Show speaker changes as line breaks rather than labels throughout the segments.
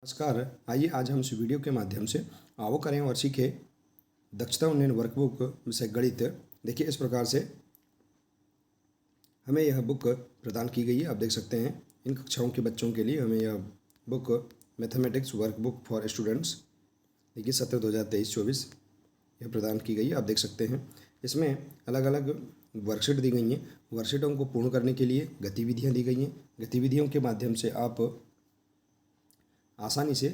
नमस्कार। आइए आज हम इस वीडियो के माध्यम से आओ करें और सीखें दक्षता उन्नयन वर्कबुक विषय गणित। देखिए इस प्रकार से हमें यह बुक प्रदान की गई है। आप देख सकते हैं इन कक्षाओं के बच्चों के लिए हमें यह book mathematics workbook for students देखिए सत्र 2023-24 यह प्रदान की गई है। आप देख सकते हैं इसमें अलग अलग वर्कशीट दी गई हैं। वर्कशीटों को पूर्ण करने के लिए गतिविधियाँ दी गई हैं। गतिविधियों के माध्यम से आप आसानी से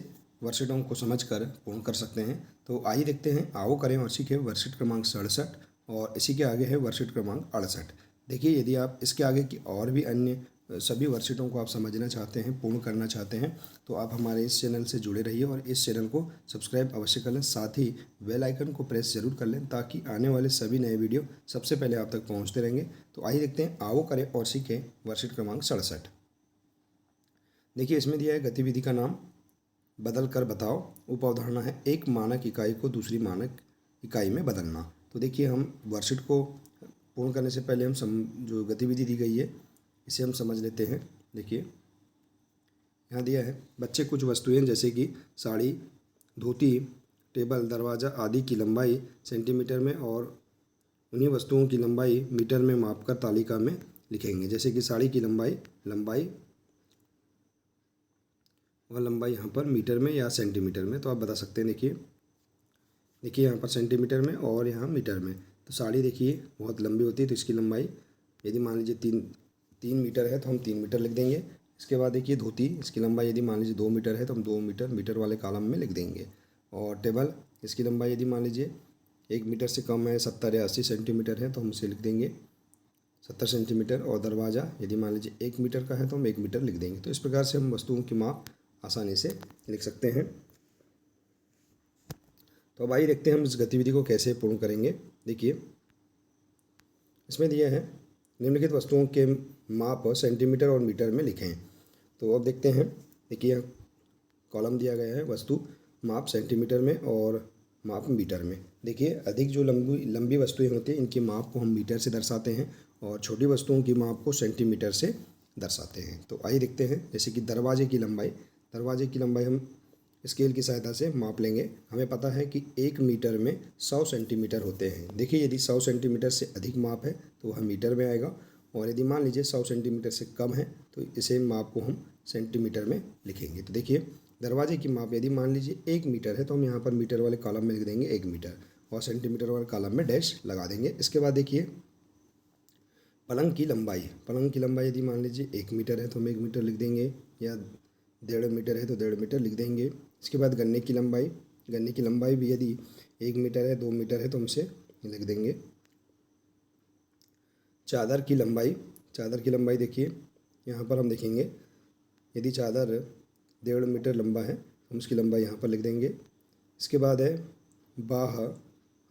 वर्कशीटों को समझकर पूर्ण कर सकते हैं। तो आइए देखते हैं आओ करें और सीखें वर्कशीट क्रमांक 67 और इसी के आगे है वर्कशीट क्रमांक 68। देखिए यदि आप इसके आगे की और भी अन्य सभी वर्कशीटों को आप समझना चाहते हैं, पूर्ण करना चाहते हैं, तो आप हमारे इस चैनल से जुड़े रहिए और इस चैनल को सब्सक्राइब अवश्य कर लें। साथ ही बेल आइकन को प्रेस जरूर कर लें ताकि आने वाले सभी नए वीडियो सबसे पहले आप तक पहुँचते रहेंगे। तो आइए देखते हैं आओ करें और सीखें वर्कशीट क्रमांक 67। देखिए इसमें दिया है गतिविधि का नाम बदल कर बताओ। उप अवधारणा है एक मानक इकाई को दूसरी मानक इकाई में बदलना। तो देखिए हम वर्कशीट को पूर्ण करने से पहले हम जो गतिविधि दी गई है इसे हम समझ लेते हैं। देखिए यहाँ दिया है बच्चे कुछ वस्तुएं जैसे कि साड़ी, धोती, टेबल, दरवाज़ा आदि की लंबाई सेंटीमीटर में और उन्हीं वस्तुओं की लंबाई मीटर में मापकर तालिका में लिखेंगे। जैसे कि साड़ी की लंबाई वह लंबाई यहाँ पर मीटर में या सेंटीमीटर में तो आप बता सकते हैं। देखिए यहाँ पर सेंटीमीटर में और यहाँ मीटर में। तो साड़ी देखिए बहुत लंबी होती है तो इसकी लंबाई यदि मान लीजिए तीन मीटर है तो हम 3 मीटर लिख देंगे। इसके बाद देखिए धोती, इसकी लंबाई यदि मान लीजिए 2 मीटर है तो हम 2 मीटर वाले कॉलम में लिख देंगे। और टेबल, इसकी लंबाई यदि मान लीजिए 1 मीटर से कम है, 70 या 80 सेंटीमीटर है तो हम उसे लिख देंगे 70 सेंटीमीटर। और दरवाज़ा यदि मान लीजिए 1 मीटर का है तो हम 1 मीटर लिख देंगे। तो इस प्रकार से हम वस्तुओं की माप आसानी से लिख सकते हैं। तो अब आइए देखते हैं हम इस गतिविधि को कैसे पूर्ण करेंगे। देखिए इसमें दिया है निम्नलिखित वस्तुओं के माप सेंटीमीटर और मीटर में लिखें। तो अब देखते हैं। देखिए कॉलम दिया गया है वस्तु माप सेंटीमीटर में और माप मीटर में। देखिए अधिक जो लंबी वस्तुएं होती हैं इनकी माप को हम मीटर से दर्शाते हैं और छोटी वस्तुओं की माप को सेंटीमीटर से दर्शाते हैं। तो आइए देखते हैं। जैसे कि दरवाजे की लंबाई हम स्केल की सहायता से माप लेंगे। हमें पता है कि 1 मीटर में 100 सेंटीमीटर होते हैं। देखिए यदि 100 सेंटीमीटर से अधिक माप है तो वह मीटर में आएगा और यदि मान लीजिए 100 सेंटीमीटर से कम है तो इसे माप को हम सेंटीमीटर में लिखेंगे। तो देखिए दरवाजे की माप यदि मान लीजिए 1 मीटर है तो हम यहाँ पर मीटर वाले कॉलम में लिख देंगे 1 मीटर और सेंटीमीटर वाले कॉलम में डैश लगा देंगे। इसके बाद देखिए पलंग की लंबाई यदि मान लीजिए 1 मीटर है तो हम 1 मीटर लिख देंगे या 1.5 मीटर है तो 1.5 मीटर लिख देंगे। इसके बाद गन्ने की लंबाई भी यदि 1 मीटर है 2 मीटर है तो हम इसे लिख देंगे। चादर की लंबाई देखिए यहाँ पर हम देखेंगे यदि चादर 1.5 मीटर लंबा है हम उसकी लंबाई यहाँ पर लिख देंगे। इसके बाद है बाह,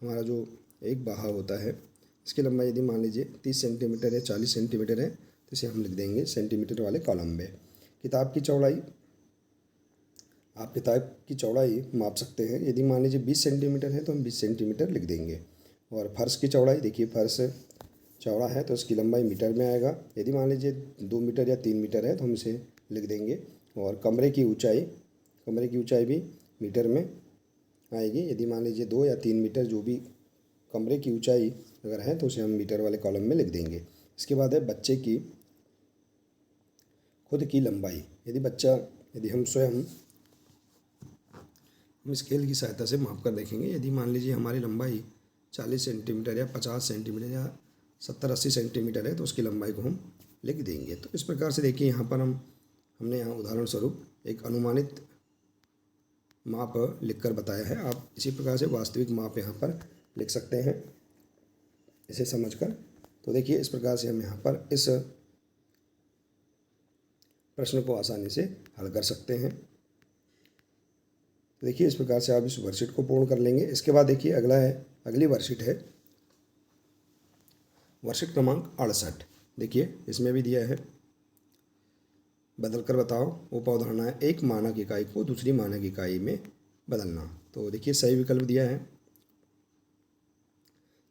हमारा जो एक बाहा होता है इसकी लंबाई यदि मान लीजिए 30 सेंटीमीटर या 40 सेंटीमीटर है तो इसे हम लिख देंगे सेंटीमीटर वाले कॉलम में। किताब की चौड़ाई माप सकते हैं। यदि मान लीजिए 20 सेंटीमीटर है तो हम 20 सेंटीमीटर लिख देंगे। और फर्श की चौड़ाई देखिए फर्श चौड़ा है तो इसकी लंबाई मीटर में आएगा। यदि मान लीजिए 2 मीटर या 3 मीटर है तो हम इसे लिख देंगे। और कमरे की ऊंचाई भी मीटर में आएगी। यदि मान लीजिए 2 या 3 मीटर जो भी कमरे की ऊंचाई अगर है तो उसे हम मीटर वाले कॉलम में लिख देंगे। इसके बाद है बच्चे की खुद की लंबाई। यदि हम स्वयं हम स्केल की सहायता से माप कर देखेंगे। यदि मान लीजिए हमारी लंबाई 40 सेंटीमीटर या 50 सेंटीमीटर या 70-80 सेंटीमीटर है तो उसकी लंबाई को हम लिख देंगे। तो इस प्रकार से देखिए यहाँ पर हमने यहाँ उदाहरण स्वरूप एक अनुमानित माप लिख कर बताया है। आप इसी प्रकार से वास्तविक माप यहाँ पर लिख सकते हैं इसे समझकर। तो देखिए इस प्रकार से हम यहाँ पर इस प्रश्न को आसानी से हल कर सकते हैं। देखिए इस प्रकार से आप इस वर्कशीट को पूर्ण कर लेंगे। इसके बाद देखिए अगली वर्कशीट है वर्कशीट क्रमांक 68। देखिए इसमें भी दिया है बदल कर बताओ। उप अवधारणा है एक मानक इकाई को दूसरी मानक इकाई में बदलना। तो देखिए सही विकल्प दिया है।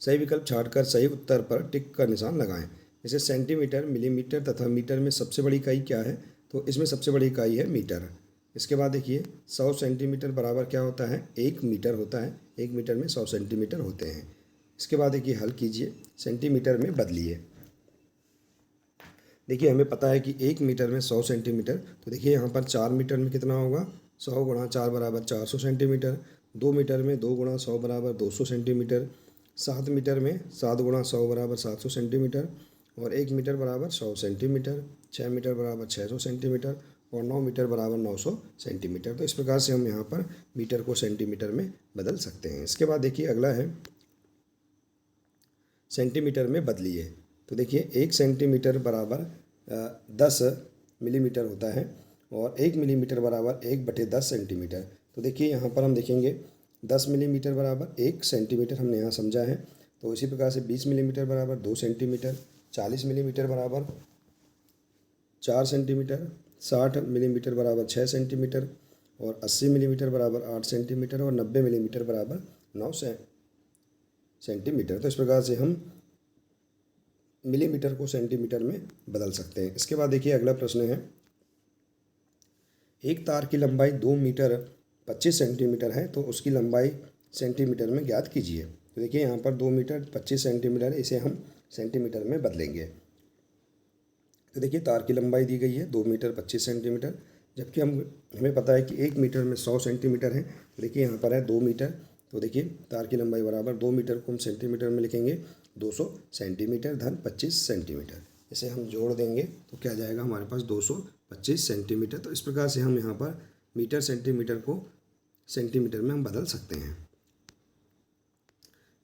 सही विकल्प छांटकर सही उत्तर पर टिक का निशान लगाएं। जैसे सेंटीमीटर, मिलीमीटर तथा मीटर में सबसे बड़ी इकाई क्या है? तो इसमें सबसे बड़ी इकाई है मीटर। इसके बाद देखिए 100 सेंटीमीटर बराबर क्या होता है, 1 मीटर होता है। 1 मीटर में 100 सेंटीमीटर होते हैं। इसके बाद देखिए हल कीजिए, सेंटीमीटर में बदलिए। देखिए हमें पता है कि 1 मीटर में 100 सेंटीमीटर, तो देखिए यहाँ पर 4 मीटर में कितना होगा, 100 गुणा 4 बराबर 400 सेंटीमीटर। 2 मीटर में 2 गुणा 100 बराबर 200 सेंटीमीटर। 7 मीटर में 7 गुणा 100 बराबर 700 सेंटीमीटर। और 1 मीटर बराबर 100 सेंटीमीटर। 6 मीटर बराबर 600 सेंटीमीटर। और 9 मीटर बराबर 900 सेंटीमीटर। तो इस प्रकार से हम यहाँ पर मीटर को सेंटीमीटर में बदल सकते हैं। इसके बाद देखिए अगला है सेंटीमीटर में बदलिए। तो देखिए 1 सेंटीमीटर बराबर 10 मिलीमीटर होता है और 1 मिलीमीटर बराबर 1/10 सेंटीमीटर। तो देखिए यहाँ पर हम देखेंगे 10 मिलीमीटर बराबर 1 सेंटीमीटर हमने यहाँ समझा है। तो इसी प्रकार से 20 मिलीमीटर बराबर 2 सेंटीमीटर। 40 मिलीमीटर बराबर 4 सेंटीमीटर। 60 मिलीमीटर बराबर 6 सेंटीमीटर। और 80 मिलीमीटर बराबर 8 सेंटीमीटर। और 90 मिलीमीटर बराबर 9 सेंटीमीटर। तो इस प्रकार से हम मिलीमीटर को सेंटीमीटर में बदल सकते हैं। इसके बाद देखिए अगला प्रश्न है, एक तार की लंबाई 2 मीटर 25 सेंटीमीटर है, तो उसकी लंबाई सेंटीमीटर में ज्ञात कीजिए। तो देखिए यहाँ पर 2 मीटर 25 सेंटीमीटर है, इसे हम सेंटीमीटर में बदलेंगे। तो देखिए तार की लंबाई दी गई है 2 मीटर 25 सेंटीमीटर, जबकि हमें पता है कि 1 मीटर में 100 सेंटीमीटर है। तो देखिए यहाँ पर है 2 मीटर, तो देखिए तार की लंबाई बराबर 2 मीटर को हम सेंटीमीटर में लिखेंगे 200 सेंटीमीटर धन 25 सेंटीमीटर। इसे हम जोड़ देंगे तो क्या जाएगा हमारे पास 225 सेंटीमीटर। तो इस प्रकार से हम यहाँ पर मीटर सेंटीमीटर को सेंटीमीटर में हम बदल सकते हैं।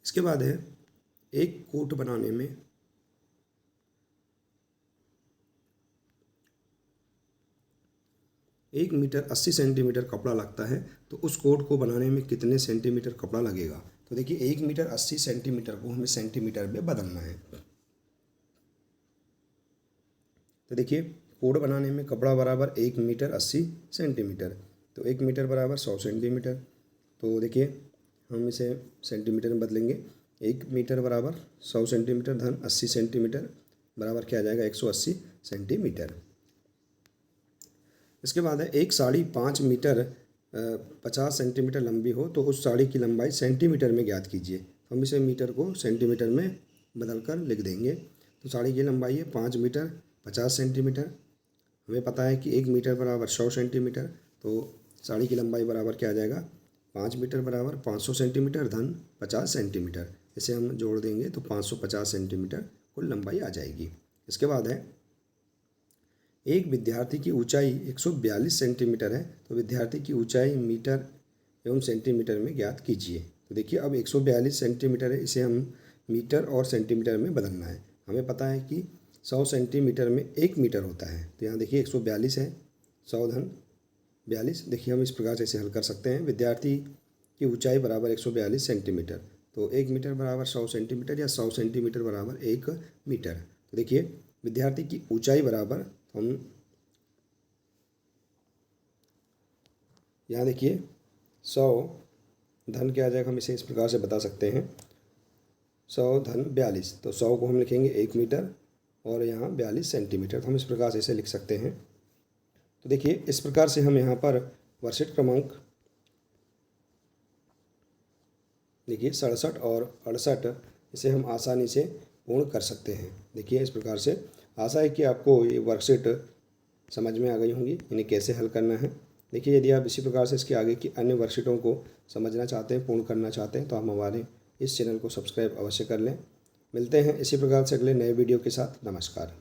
इसके बाद है एक कोट बनाने में 1 मीटर 80 सेंटीमीटर कपड़ा लगता है, तो उस कोट को बनाने में कितने सेंटीमीटर कपड़ा लगेगा। तो देखिए 1 मीटर 80 सेंटीमीटर को हमें सेंटीमीटर में बदलना है। तो देखिए कोट बनाने में कपड़ा बराबर 1 मीटर 80 सेंटीमीटर, तो 1 मीटर बराबर 100 सेंटीमीटर। तो देखिए हम इसे सेंटीमीटर में बदलेंगे। 1 मीटर बराबर 100 सेंटीमीटर धन 80 सेंटीमीटर बराबर क्या आ जाएगा 180 सेंटीमीटर। इसके बाद है एक साड़ी 5 मीटर 50 सेंटीमीटर लंबी हो, तो उस साड़ी की लंबाई सेंटीमीटर में ज्ञात कीजिए। तो हम इसे मीटर को सेंटीमीटर में बदल कर लिख देंगे। तो साड़ी की लंबाई है 5 मीटर 50 सेंटीमीटर। हमें पता है कि 1 मीटर बराबर 100 सेंटीमीटर, तो साड़ी की लंबाई बराबर क्या आ जाएगा 5 मीटर बराबर 500 सेंटीमीटर धन 50 सेंटीमीटर। इसे हम जोड़ देंगे तो 550 सेंटीमीटर कुल लंबाई आ जाएगी। इसके बाद है एक विद्यार्थी की ऊंचाई 142 सेंटीमीटर है, तो विद्यार्थी की ऊंचाई मीटर एवं सेंटीमीटर में ज्ञात कीजिए। तो देखिए अब 142 सेंटीमीटर है, इसे हम मीटर और सेंटीमीटर में बदलना है। हमें पता है कि 100 सेंटीमीटर में 1 मीटर होता है, तो यहाँ देखिए 142 है, 100 धन 42। देखिए हम इस प्रकार से इसे हल कर सकते हैं। विद्यार्थी की ऊंचाई बराबर 142 सेंटीमीटर, तो 1 मीटर बराबर 100 सेंटीमीटर या 100 सेंटीमीटर बराबर 1 मीटर। तो देखिए विद्यार्थी की ऊंचाई बराबर हम यहाँ देखिए 100 धन क्या आ जाएगा, हम इसे इस प्रकार से बता सकते हैं 100 धन 42। तो 100 को हम लिखेंगे 1 मीटर और यहाँ 42 सेंटीमीटर। तो हम इस प्रकार से इसे लिख सकते हैं। तो देखिए इस प्रकार से हम यहाँ पर वर्कशीट क्रमांक देखिए 67 और 68 इसे हम आसानी से पूर्ण कर सकते हैं। देखिए इस प्रकार से आशा है कि आपको ये वर्कशीट समझ में आ गई होंगी, इन्हें कैसे हल करना है। देखिए यदि आप इसी प्रकार से इसके आगे की अन्य वर्कशीटों को समझना चाहते हैं, पूर्ण करना चाहते हैं, तो आप हमारे इस चैनल को सब्सक्राइब अवश्य कर लें। मिलते हैं इसी प्रकार से अगले नए वीडियो के साथ। नमस्कार।